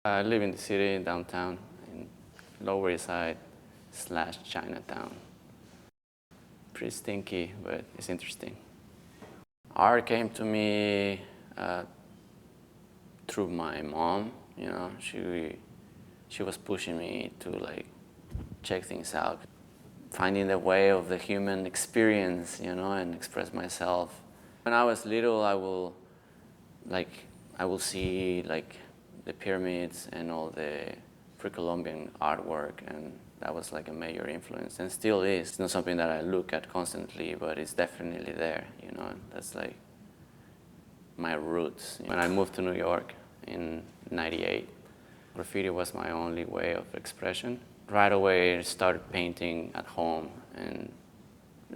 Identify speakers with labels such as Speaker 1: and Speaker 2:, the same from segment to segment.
Speaker 1: I live in the city, downtown, in Lower East Side / Chinatown. Pretty stinky, but it's interesting. Art came to me through my mom. You know, she was pushing me to like check things out, finding the way of the human experience, you know, and express myself. When I was little, I will see like the pyramids and all the pre-Columbian artwork, and that was like a major influence, and still is. It's not something that I look at constantly, but it's definitely there, you know. That's like my roots. When I moved to New York in '98, graffiti was my only way of expression. Right away, I started painting at home and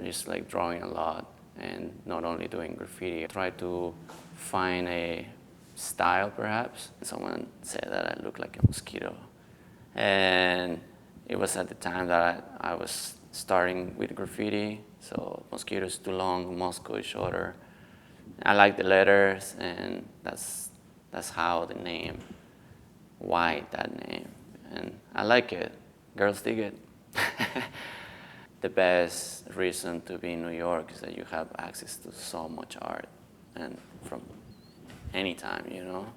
Speaker 1: just like drawing a lot, and not only doing graffiti. I tried to find a style, perhaps. Someone said that I look like a mosquito. And it was at the time that I was starting with graffiti, so mosquito is too long, Mosco is shorter. I like the letters, and that's how the name, why that name. And I like it. Girls dig it. The best reason to be in New York is that you have access to so much art, and from any time, you know,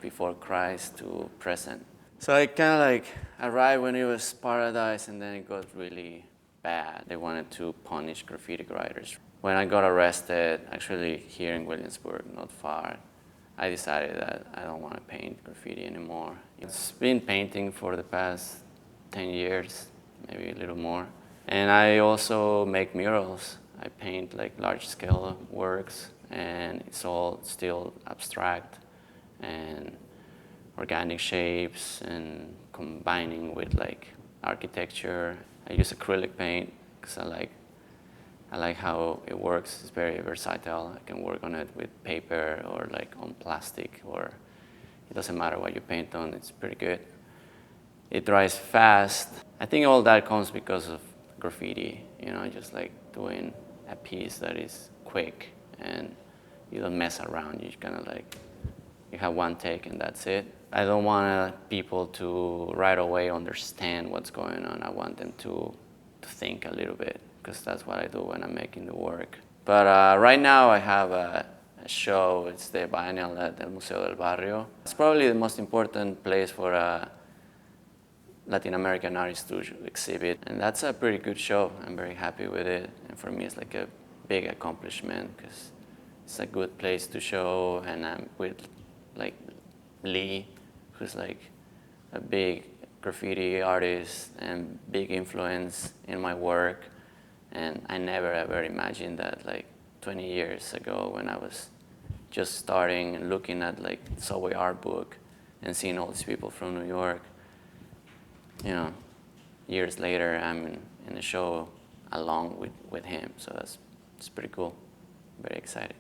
Speaker 1: before Christ to present. So I kind of like arrived when it was paradise, and then it got really bad. They wanted to punish graffiti writers. When I got arrested, actually here in Williamsburg, not far, I decided that I don't want to paint graffiti anymore. It's been painting for the past 10 years, maybe a little more. And I also make murals. I paint like large-scale works, and it's all still abstract and organic shapes and combining with like architecture. I use acrylic paint because I like how it works. It's very versatile. I can work on it with paper or like on plastic, or it doesn't matter what you paint on, it's pretty good. It dries fast. I think all that comes because of graffiti, you know, just like doing a piece that is quick and you don't mess around. You kind of like, you have one take and that's it. I don't want people to right away understand what's going on. I want them to think a little bit, because that's what I do when I'm making the work. But right now I have a show. It's the biennial at the Museo del Barrio. It's probably the most important place for a Latin American artist to exhibit, and that's a pretty good show. I'm very happy with it, and for me it's like a big accomplishment because it's a good place to show, and I'm with like Lee, who's like a big graffiti artist and big influence in my work. And I never ever imagined that like 20 years ago, when I was just starting and looking at like Subway art book and seeing all these people from New York. You know, years later, I'm in a show along with him, so it's pretty cool. Very excited.